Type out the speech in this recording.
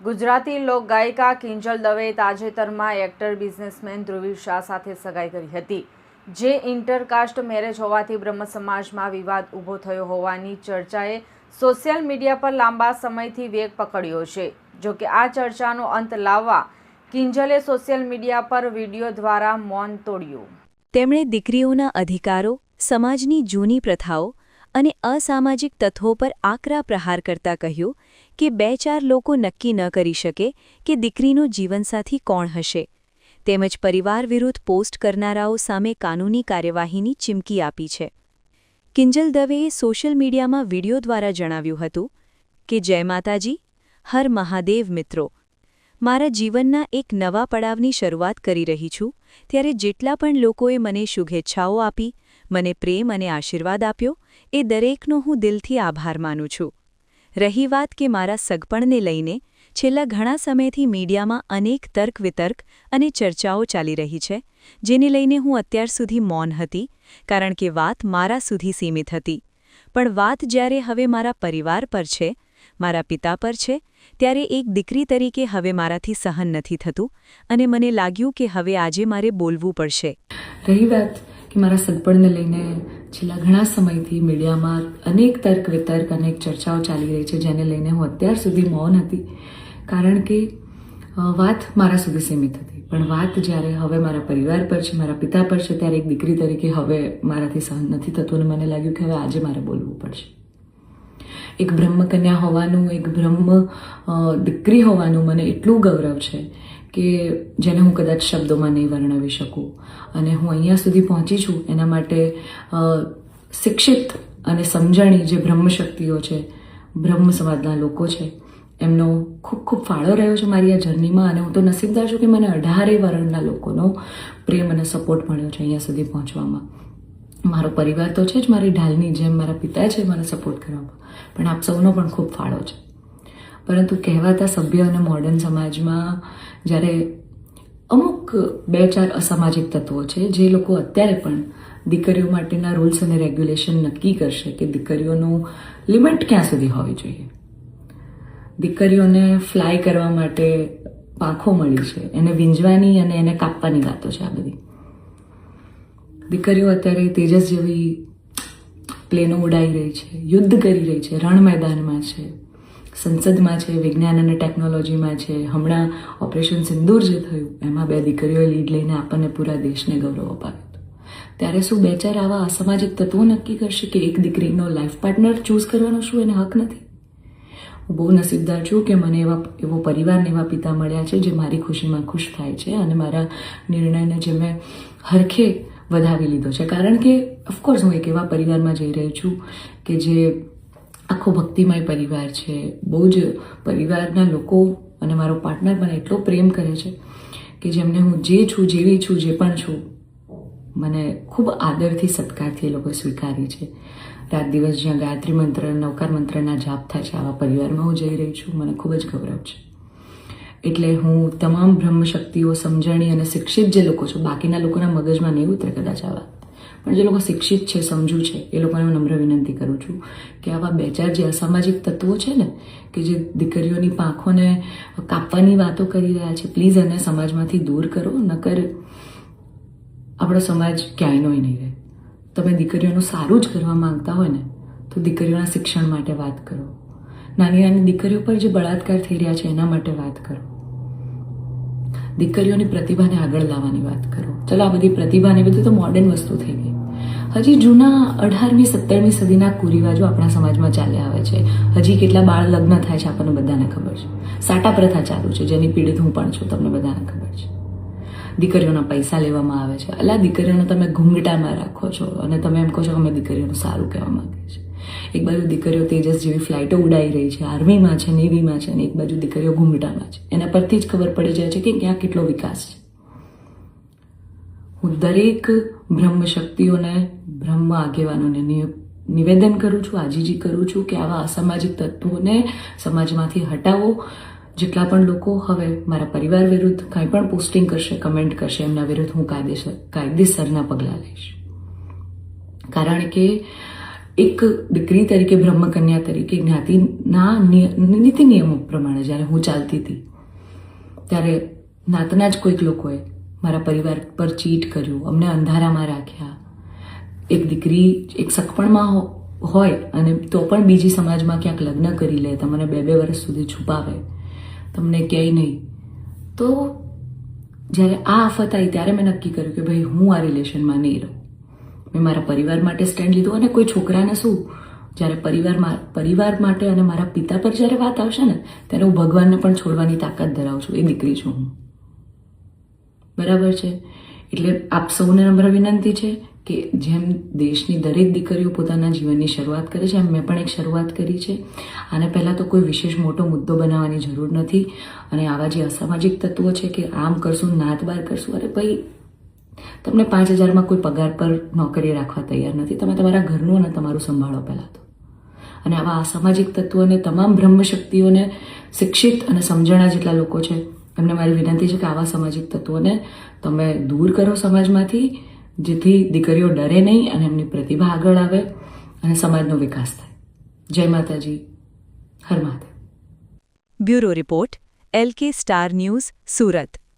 ગુજરાતી લોક ગાયિકા કિંજલ દવેએ તાજેતરમાં actor businessman ધ્રુવીર Shah સાથે સગાઈ કરી હતી, જે ઇન્ટરકાસ્ટ મેરેજ હોવાથી બ્રહ્મ સમાજમાં વિવાદ ઊભો થયો હોવાની ચર્ચાએ સોશિયલ મીડિયા પર લાંબા સમયથી વેગ પકડ્યો છે। જો કે આ ચર્ચાનો અંત લાવવા કિંજલે સોશિયલ મીડિયા પર વિડીયો દ્વારા મૌન તોડ્યું। તેમણે દીકરીઓના અધિકારો, સમાજની જૂની પ્રથાઓ અને અસામાજિક તત્વો પર આકરા પ્રહાર કરતા કહ્યું કે 2-4 લોકો નક્કી ન કરી શકે કે દીકરીનો જીવનસાથી કોણ હશે, તેમજ પરિવાર વિરુદ્ધ પોસ્ટ કરનારાઓ સામે કાનૂની કાર્યવાહીની ચીમકી આપી છે। કિંજલ દવેએ સોશિયલ મીડિયામાં વિડીયો દ્વારા જણાવ્યું હતું કે જય માતાજી, હર મહાદેવ મિત્રો, મારા જીવનના એક નવા પડાવની શરૂઆત કરી રહી છું, ત્યારે જેટલા પણ લોકોએ મને શુભેચ્છાઓ આપી, મને પ્રેમ અને આશીર્વાદ આપ્યો, એ દરેકનો હું દિલથી આભાર માનું છું। રહી વાત કે મારા સગપણને લઈને છેલ્લા ઘણા સમયથી મીડિયામાં અનેક તર્ક વિતર્ક અને ચર્ચાઓ ચાલી રહી છે, જેને લઈને હું અત્યાર સુધી મૌન હતી, કારણ કે વાત મારા સુધી સીમિત હતી। પણ વાત જ્યારે હવે મારા પરિવાર પર છે, મારા પિતા પર છે, ત્યારે એક દીકરી તરીકે હવે મારાથી સહન નથી થતું અને મને લાગ્યું કે હવે આજે મારે બોલવું પડશે। રહી વાત કે મારા સગપણને લઈને છેલ્લા ઘણા સમયથી મીડિયામાં અનેક તર્ક વિતર્ક અનેક ચર્ચાઓ ચાલી રહી છે, જેને લઈને હું અત્યાર સુધી મૌન હતી, કારણ કે વાત મારા સુધી સીમિત હતી। પણ વાત જ્યારે હવે મારા પરિવાર પર છે, મારા પિતા પર છે, ત્યારે એક દીકરી તરીકે હવે મારાથી સહન નથી થતું અને મને લાગ્યું કે હવે આજે મારે બોલવું પડશે। એક બ્રહ્મકન્યા હોવાનું, એક બ્રહ્મ દીકરી હોવાનું મને એટલું ગૌરવ છે કે જેને હું કદાચ શબ્દોમાં નહીં વર્ણવી શકું, અને હું અહીંયા સુધી પહોંચી છું એના માટે શિક્ષિત અને સમજણી જે બ્રહ્મશક્તિઓ છે, બ્રહ્મ સમાજના લોકો છે, એમનો ખૂબ ખૂબ ફાળો રહ્યો છે મારી આ જર્નીમાં। અને હું તો નસીબદાર છું કે મને 18 વર્ણના લોકોનો પ્રેમ અને સપોર્ટ મળ્યો છે અહીંયા સુધી પહોંચવામાં। મારો પરિવાર તો છે જ, મારી ઢાલની જેમ મારા પિતા છે મને સપોર્ટ કરવામાં, પણ આપ સૌનો પણ ખૂબ ફાળો છે। પરંતુ કહેવાતા સભ્ય અને મોડર્ન સમાજમાં જ્યારે અમુક 2-4 અસામાજિક તત્વો છે, જે લોકો અત્યારે પણ દીકરીઓ માટેના રૂલ્સ અને રેગ્યુલેશન નક્કી કરશે કે દીકરીઓનું લિમિટ ક્યાં સુધી હોવી જોઈએ, દીકરીઓને ફ્લાય કરવા માટે પાંખો મળી છે, એને વીંજવાની અને એને કાપવાની વાતો છે આ બધી। દીકરીઓ અત્યારે તેજસ જેવી પ્લેનો ઉડાઈ રહી છે, યુદ્ધ કરી રહી છે, રણ મેદાનમાં છે, સંસદમાં છે, વિજ્ઞાન અને ટેકનોલોજીમાં છે। હમણાં ઓપરેશન સિંદૂર જે થયું એમાં 2 દીકરીઓએ લીડ લઈને આપણને પૂરા દેશને ગૌરવ અપાવ્યું હતું। ત્યારે શું 2-4 આવા અસામાજિક તત્વો નક્કી કરશે કે એક દીકરીનો લાઈફ પાર્ટનર ચૂઝ કરવાનો શું એને હક નથી? હું બહુ નસીબદાર છું કે મને એવો પરિવારને એવા પિતા મળ્યા છે જે મારી ખુશીમાં ખુશ થાય છે અને મારા નિર્ણયને જે મેં હરખે વધાવી લીધો છે, કારણ કે ઓફકોર્સ હું એક એવા પરિવારમાં જઈ રહી છું કે જે આખો ભક્તિમય પરિવાર છે, બહુ જ પરિવારના લોકો અને મારો પાર્ટનર મને એટલો પ્રેમ કરે છે કે જેમને હું જે છું, જેવી છું, જે પણ છું, મને ખૂબ આદરથી સત્કારથી એ લોકોએ સ્વીકારી છે। રાત દિવસ જ્યાં ગાયત્રી મંત્ર, નવકાર મંત્રના જાપ થાય છે, આવા પરિવારમાં હું જઈ રહી છું, મને ખૂબ જ ગૌરવ છે। એટલે હું તમામ બ્રહ્મશક્તિઓ, સમજણી અને શિક્ષિત જે લોકો છે, બાકીના લોકોના મગજમાં નહીં ઉતરે કદાચ આવા, પણ જે લોકો શિક્ષિત છે, સમજુ છે, એ લોકોને હું નમ્ર વિનંતી કરું છું કે આવા 2-4 જે અસામાજિક તત્વો છે ને, કે જે દીકરીઓની પાંખોને કાપવાની વાતો કરી રહ્યા છે, પ્લીઝ એને સમાજમાંથી દૂર કરો, નકર આપણો સમાજ ક્યાંયનો નહીં રહે। તમે દીકરીઓનું સારું જ કરવા માંગતા હોય ને તો દીકરીઓના શિક્ષણ માટે વાત કરો, નાની નાની દીકરીઓ પર જે બળાત્કાર થઈ રહ્યા છે એના માટે વાત કરો, દીકરીઓની પ્રતિભાને આગળ લાવવાની વાત કરો। ચલો, આ બધી પ્રતિભા ને બધું તો મોડર્ન વસ્તુ થઈ ગઈ, હજી જૂના 18મી 17મી સદીના કુરિવાજો આપણા સમાજમાં ચાલ્યા આવે છે। હજી કેટલા બાળ લગ્ન થાય છે આપણને બધાને ખબર છે, સાટા પ્રથા ચાલુ છે જેની પીડિત હું પણ છું, તમને બધાને ખબર છે। દીકરીઓના પૈસા લેવામાં આવે છે, અલા દીકરીઓને તમે ઘૂંઘટામાં રાખો છો અને તમે એમ કહો છો કે અમે દીકરીઓનું સારું કહેવા માંગીએ છીએ। એક બાજુ દીકરીઓ તેજસ જેવી ફ્લાઇટો ઉડાઈ રહી છે, આર્મીમાં છે, નેવીમાં છે, અને એક બાજુ દીકરીઓ ઘૂંઘટામાં છે। એના પરથી જ ખબર પડી જાય છે કે ક્યાં કેટલો વિકાસ છે। હું દરેક બ્રહ્મ શક્તિઓને, બ્રહ્મ આગેવાનોને નિવેદન કરું છું, આજીજી કરું છું કે આવા અસામાજિક તત્વોને સમાજમાંથી હટાવો। જેટલા પણ લોકો હવે મારા પરિવાર વિરુદ્ધ કંઈ પણ પોસ્ટિંગ કરશે, કમેન્ટ કરશે, એમના વિરુદ્ધ હું કાયદેસરના પગલાં લઈશ, કારણ કે એક દીકરી તરીકે બ્રહ્મકન્યા તરીકે જ્ઞાતિના નીતિ નિયમો પ્રમાણે જ્યારે હું ચાલતી હતી ત્યારે નાતના જ કોઈક લોકોએ મારા પરિવાર પર ચીટ કર્યું, અમને અંધારામાં રાખ્યા. એક દીકરી એક સગપણમાં હોય અને તો પણ બીજી સમાજમાં ક્યાંક લગ્ન કરી લે, તમને 2-2 વર્ષ સુધી છુપાવે, તમને ક્યાંય નહીં. તો જ્યારે આ આફત આવી ત્યારે મેં નક્કી કર્યું કે ભાઈ હું આ રિલેશનમાં નહીં રહું. મેં મારા પરિવાર માટે સ્ટેન્ડ લીધું અને કોઈ છોકરાને શું, જ્યારે પરિવાર માટે અને મારા પિતા પર જ્યારે વાત આવશે ને ત્યારે હું ભગવાનને પણ છોડવાની તાકાત ધરાવું છું. એ દીકરી છું હું, બરાબર છે. એટલે આપ સૌને નમ્ર વિનંતી છે કે જેમ દેશની દરેક દીકરીઓ પોતાના જીવનની શરૂઆત કરે છે એમ મેં પણ એક શરૂઆત કરી છે. આને પહેલાં તો કોઈ વિશેષ મોટો મુદ્દો બનાવવાની જરૂર નથી. અને આવા જે અસામાજિક તત્વો છે કે આમ કરશું, નાત બાર કરશું, અરે ભાઈ તમને 5,000માં કોઈ પગાર પર નોકરી રાખવા તૈયાર નથી. તમે તમારા ઘરનું અને તમારું સંભાળો પહેલાં તો. અને આવા અસામાજિક તત્વોને, તમામ બ્રહ્મશક્તિઓને, શિક્ષિત અને સમજણા જેટલા લોકો છે એમને મારી વિનંતી છે કે આવા સામાજિક તત્વોને તમે દૂર કરો સમાજમાંથી, જેથી દીકરીઓ ડરે નહીં અને એમની પ્રતિભા આગળ આવે અને સમાજનો વિકાસ થાય. જય માતાજી, હર Mahadev. Bureau report, LK star news, Surat.